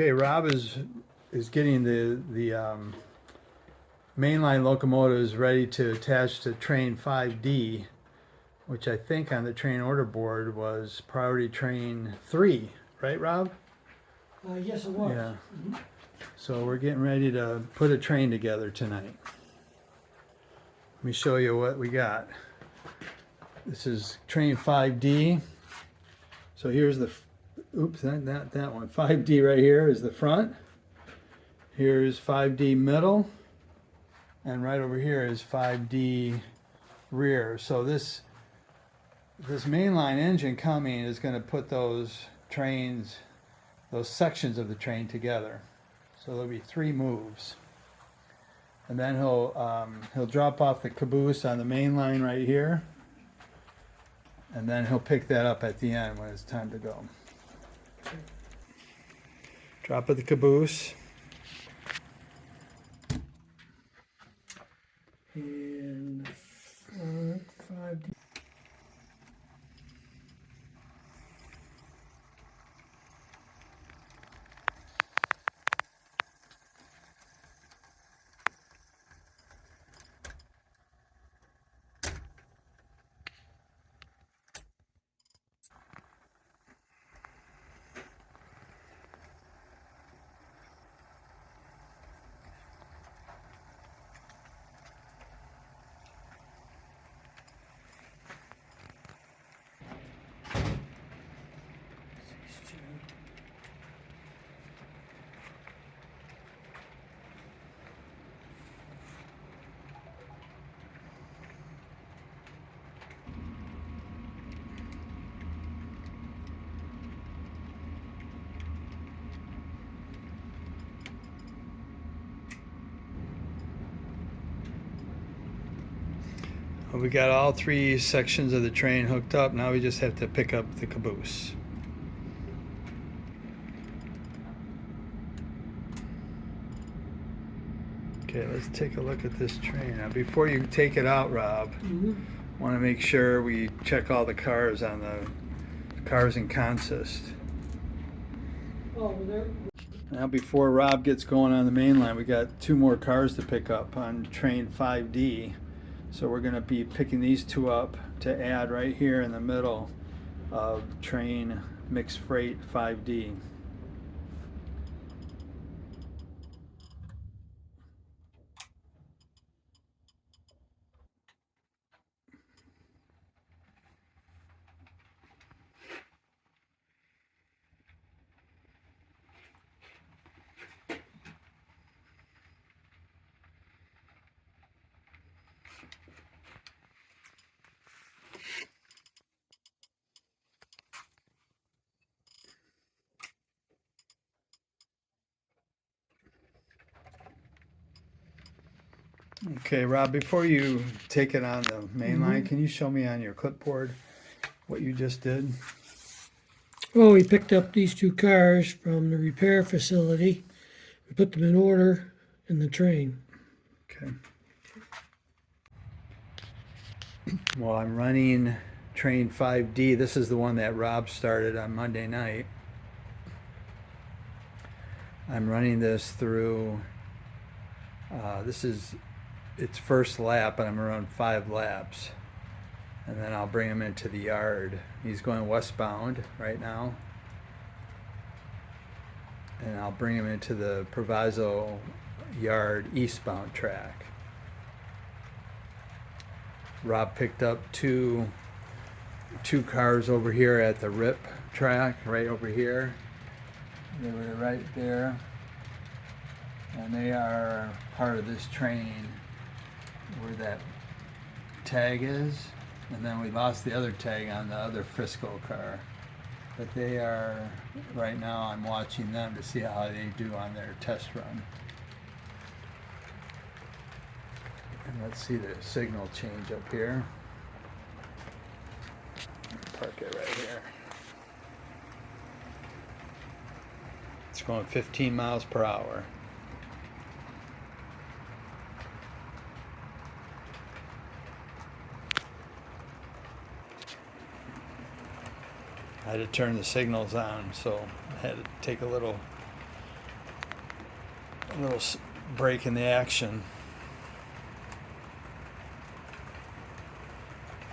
Okay, Rob is getting the mainline locomotives ready to attach to train 5D, which I think on the train order board was priority train 3, right, Rob? Yes, it was. Yeah. So we're getting ready to put a train together tonight. Let me show you what we got. This is train 5D. So here's the, oops, not that one. 5D right here is the front. Here's 5D middle. And right over here is 5D rear. So this mainline engine coming is going to put those trains, those sections of the train together. So there'll be 3 moves. And then he'll drop off the caboose on the main line right here. And then he'll pick that up at the end when it's time to go. Drop of the caboose. And 5D. We got all 3 sections of the train hooked up. Now we just have to pick up the caboose. Okay, let's take a look at this train. Now, before you take it out, Rob, want to make sure we check all the cars on the cars and consist. Oh, there. Now, before Rob gets going on the main line, we got 2 more cars to pick up on train 5D. So we're going to be picking these 2 up to add right here in the middle of train mixed freight 5D. Okay, Rob, before you take it on the main line, can you show me on your clipboard what you just did? Oh, we picked up these 2 cars from the repair facility and put them in order in the train. Okay. Well, I'm running train 5D. This is the one that Rob started on Monday night. I'm running this through, this is its first lap, and I'm around 5 laps. And then I'll bring him into the yard. He's going westbound right now. And I'll bring him into the Proviso yard eastbound track. Rob picked up two cars over here at the RIP track, right over here. They were right there. And they are part of this train where that tag is. And then we lost the other tag on the other Frisco car. But they are, right now I'm watching them to see how they do on their test run. And let's see the signal change up here. Park it right here. It's going 15 miles per hour. I had to turn the signals on, so I had to take a little A little break in the action.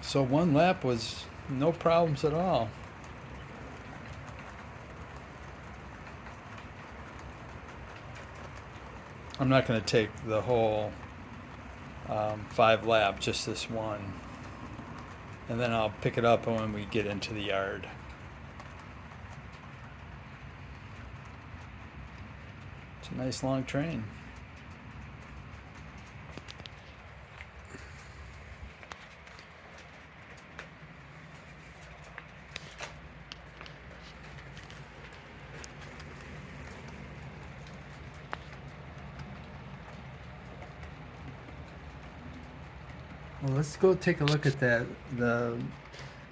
So one lap was no problems at all. I'm not going to take the whole 5 lap, just this one. And then I'll pick it up when we get into the yard. It's a nice long train. Well, let's go take a look at the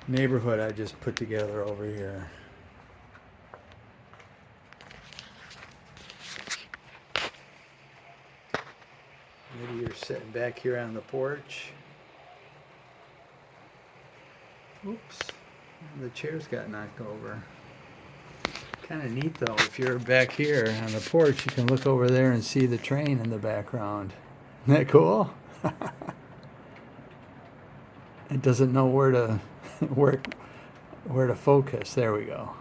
neighborhood I just put together over here. Maybe you're sitting back here on the porch. Oops, the chairs got knocked over. Kind of neat though, if you're back here on the porch, you can look over there and see the train in the background. Isn't that cool? It doesn't know where to where to focus. There we go.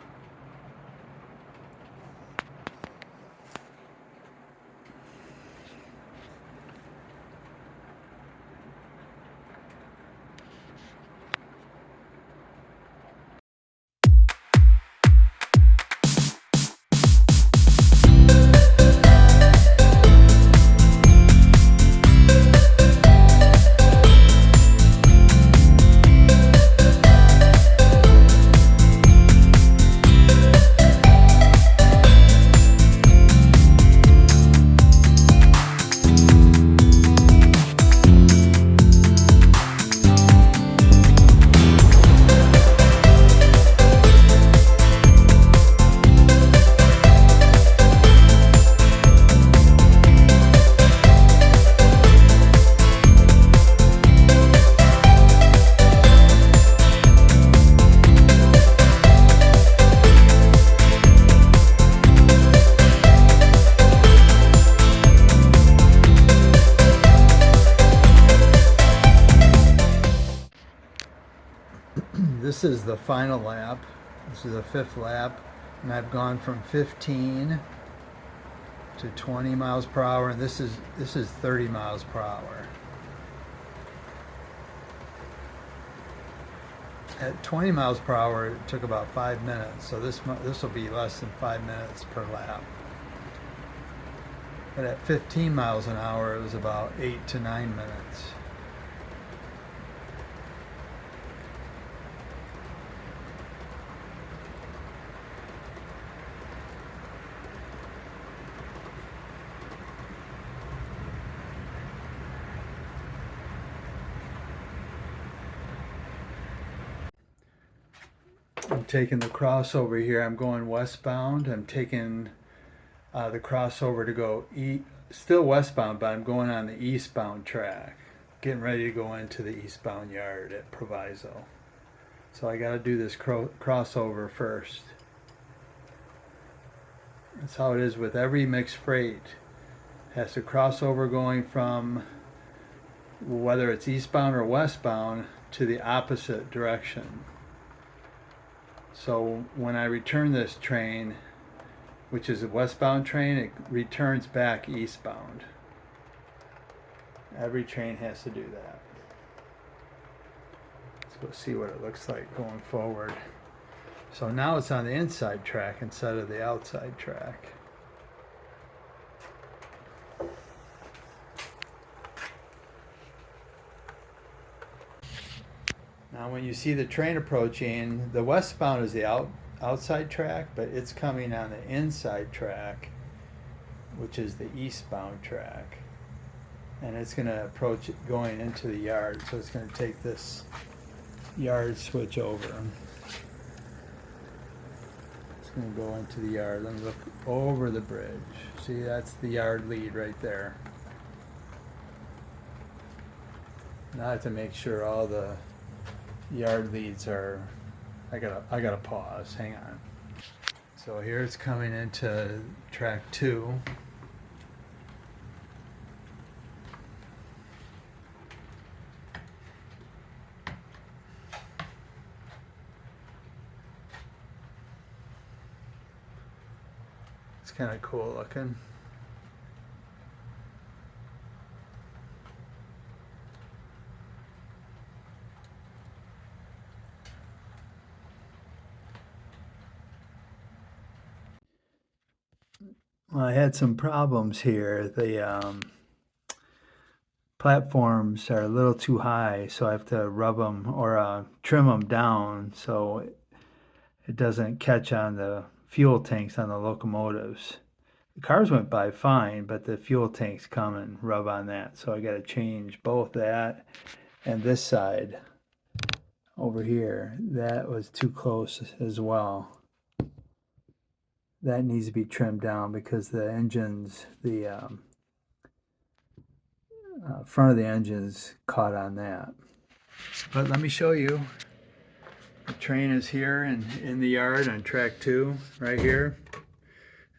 This is the final lap. This is the 5th lap, and I've gone from 15 to 20 miles per hour, and this is 30 miles per hour. At 20 miles per hour, it took about 5 minutes, so this will be less than 5 minutes per lap. But at 15 miles an hour, it was about 8 to 9 minutes. I'm taking the crossover here. I'm going westbound. I'm taking the crossover to go still westbound, but I'm going on the eastbound track. Getting ready to go into the eastbound yard at Proviso. So I got to do this crossover first. That's how it is with every mixed freight. It has to cross over going from, whether it's eastbound or westbound, to the opposite direction. So when I return this train, which is a westbound train, it returns back eastbound. Every train has to do that. Let's go see what it looks like going forward. So now it's on the inside track instead of the outside track. Now when you see the train approaching, the westbound is the outside track, but it's coming on the inside track, which is the eastbound track. And it's going to approach it going into the yard, so it's going to take this yard switch over. It's going to go into the yard. Let me look over the bridge. See, that's the yard lead right there. Now I have to make sure all the yard leads are, I gotta pause, hang on. So here it's coming into track 2. It's kind of cool looking. Well, I had some problems here. The platforms are a little too high, so I have to rub them or trim them down so it doesn't catch on the fuel tanks on the locomotives. The cars went by fine, but the fuel tanks come and rub on that. So I got to change both that and this side over here. That was too close as well. That needs to be trimmed down because the engines, the front of the engine's caught on that. But let me show you. The train is here and in the yard on track 2, right here,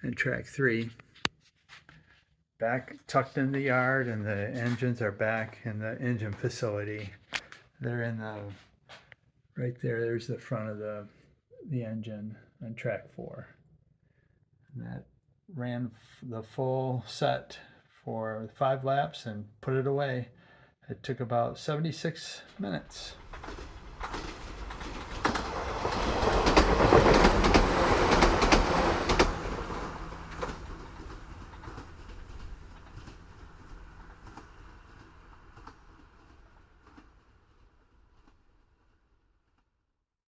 and track 3. Back tucked in the yard, and the engines are back in the engine facility. They're in the, right there, there's the front of the engine on track 4. And that ran the full set for 5 laps and put it away. It took about 76 minutes.